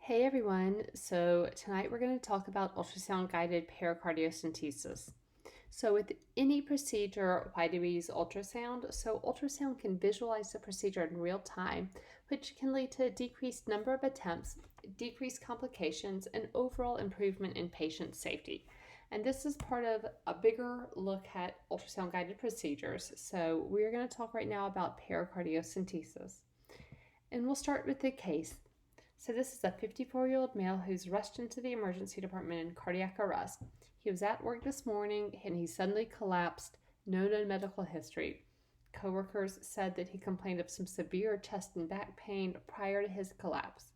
Hey everyone, so tonight we're going to talk about ultrasound guided pericardiocentesis. So, with any procedure, why do we use ultrasound? So, ultrasound can visualize the procedure in real time, which can lead to a decreased number of attempts, decreased complications, and overall improvement in patient safety. And this is part of a bigger look at ultrasound guided procedures. So, we're going to talk right now about pericardiocentesis. And we'll start with the case. So, this is a 54-year-old male who's rushed into the emergency department in cardiac arrest. He was at work this morning and he suddenly collapsed, no known medical history. Coworkers said that he complained of some severe chest and back pain prior to his collapse.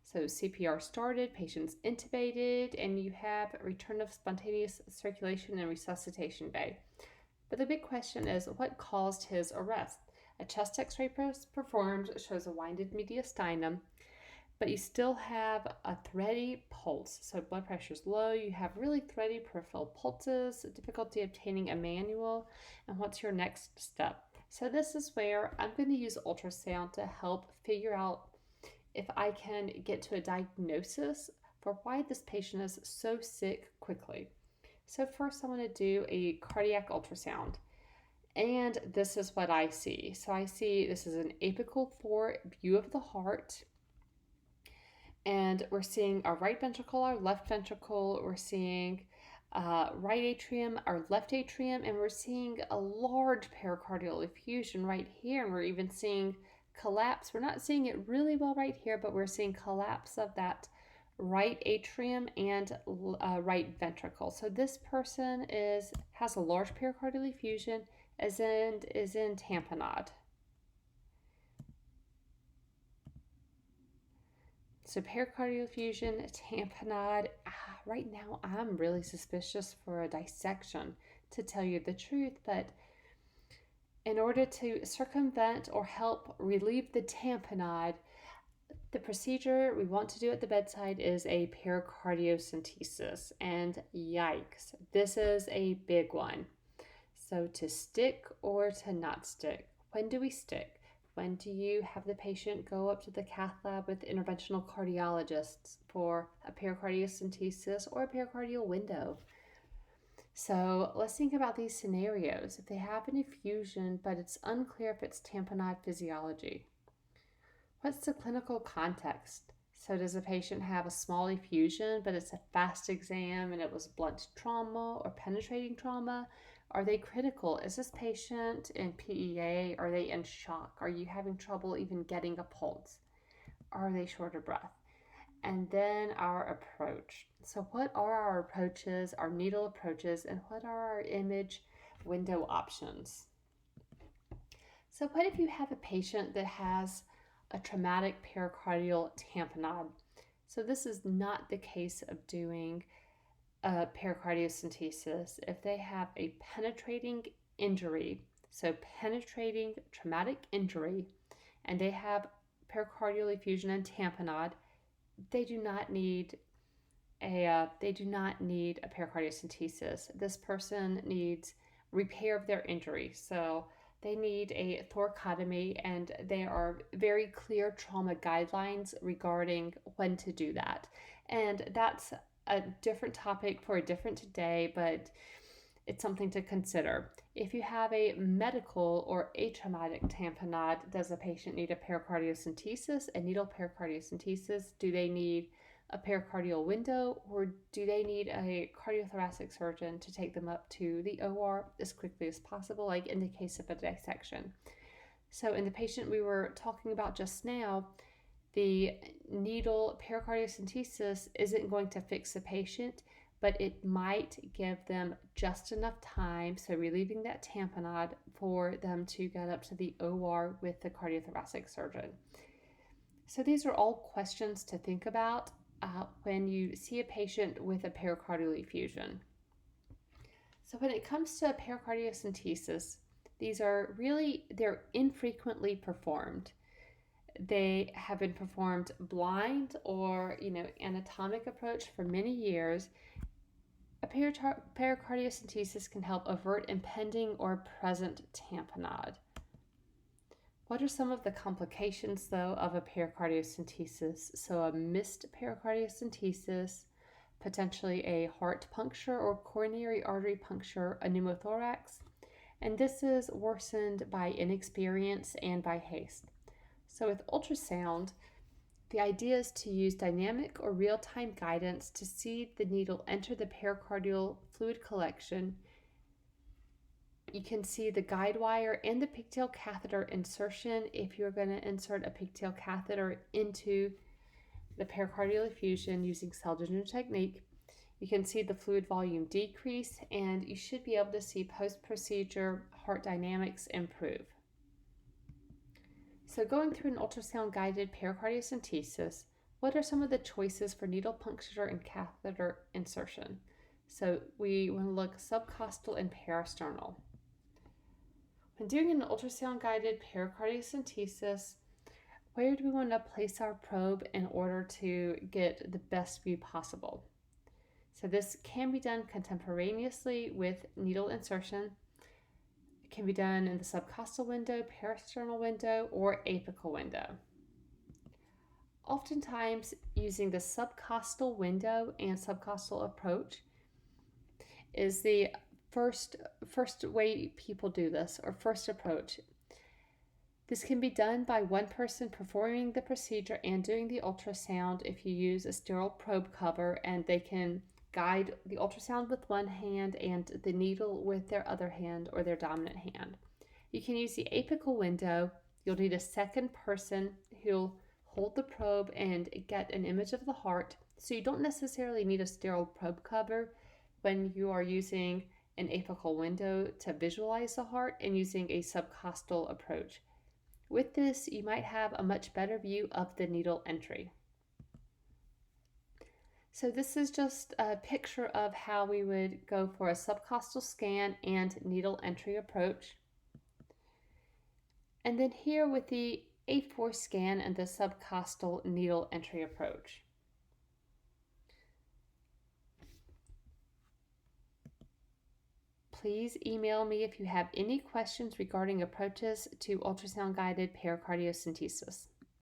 So, CPR started, patients intubated, and you have return of spontaneous circulation and resuscitation bay. But the big question is what caused his arrest? A chest x ray performed shows a winded mediastinum, but you still have a thready pulse. So blood pressure is low, you have really thready peripheral pulses, difficulty obtaining a manual, and what's your next step? So this is where I'm going to use ultrasound to help figure out if I can get to a diagnosis for why this patient is so sick quickly. So first I'm going to do a cardiac ultrasound. And this is what I see. So I see this is an apical 4 view of the heart, and we're seeing our right ventricle, our left ventricle, we're seeing right atrium, our left atrium, and we're seeing a large pericardial effusion right here, and we're even seeing collapse. We're not seeing it really well right here, but we're seeing collapse of that right atrium and right ventricle. So this person has a large pericardial effusion, is in tamponade. So pericardial effusion, tamponade. Right now, I'm really suspicious for a dissection, to tell you the truth. But in order to circumvent or help relieve the tamponade, the procedure we want to do at the bedside is a pericardiocentesis. And yikes, this is a big one. So to stick or to not stick? When do we stick? When do you have the patient go up to the cath lab with interventional cardiologists for a pericardiocentesis or a pericardial window? So let's think about these scenarios. If they have an effusion, but it's unclear if it's tamponade physiology, what's the clinical context? So does the patient have a small effusion, but it's a fast exam and it was blunt trauma or penetrating trauma? Are they critical? Is this patient in PEA? Are they in shock? Are you having trouble even getting a pulse? Are they short of breath? And then our approach. So what are our approaches, our needle approaches, and what are our image window options? So what if you have a patient that has a traumatic pericardial tamponade? So this is not the case of doing pericardiocentesis. If they have a penetrating injury, so penetrating traumatic injury, and they have pericardial effusion and tamponade, they do not need a pericardiocentesis. This person needs repair of their injury, so they need a thoracotomy, and there are very clear trauma guidelines regarding when to do that. And that's a different topic for a different day, but it's something to consider. If you have a medical or atraumatic tamponade, does the patient need a pericardiocentesis, a needle pericardiocentesis? Do they need a pericardial window, or do they need a cardiothoracic surgeon to take them up to the OR as quickly as possible, like in the case of a dissection? So in the patient we were talking about just now, the needle pericardiocentesis isn't going to fix the patient, but it might give them just enough time, so relieving that tamponade, for them to get up to the OR with the cardiothoracic surgeon. So these are all questions to think about when you see a patient with a pericardial effusion. So when it comes to pericardiocentesis, they're infrequently performed. They have been performed blind or, anatomic approach for many years. A pericardiocentesis can help avert impending or present tamponade. What are some of the complications, though, of a pericardiocentesis? So, a missed pericardiocentesis, potentially a heart puncture or coronary artery puncture, a pneumothorax, and this is worsened by inexperience and by haste. So, with ultrasound, the idea is to use dynamic or real time guidance to see the needle enter the pericardial fluid collection. You can see the guide wire and the pigtail catheter insertion if you're going to insert a pigtail catheter into the pericardial effusion using Seldinger technique. You can see the fluid volume decrease, and you should be able to see post-procedure heart dynamics improve. So going through an ultrasound-guided pericardiocentesis, what are some of the choices for needle puncture and catheter insertion? So we want to look subcostal and parasternal. When doing an ultrasound-guided pericardiocentesis, where do we want to place our probe in order to get the best view possible? So this can be done contemporaneously with needle insertion. It can be done in the subcostal window, parasternal window, or apical window. Oftentimes, using the subcostal window and subcostal approach is the first way people do this, or first approach. This can be done by one person performing the procedure and doing the ultrasound if you use a sterile probe cover, and they can guide the ultrasound with one hand and the needle with their other hand or their dominant hand. You can use the apical window. You'll need a second person who'll hold the probe and get an image of the heart. So you don't necessarily need a sterile probe cover when you are using an apical window to visualize the heart and using a subcostal approach. With this, you might have a much better view of the needle entry. So this is just a picture of how we would go for a subcostal scan and needle entry approach. And then here with the A4 scan and the subcostal needle entry approach. Please email me if you have any questions regarding approaches to ultrasound-guided pericardiocentesis.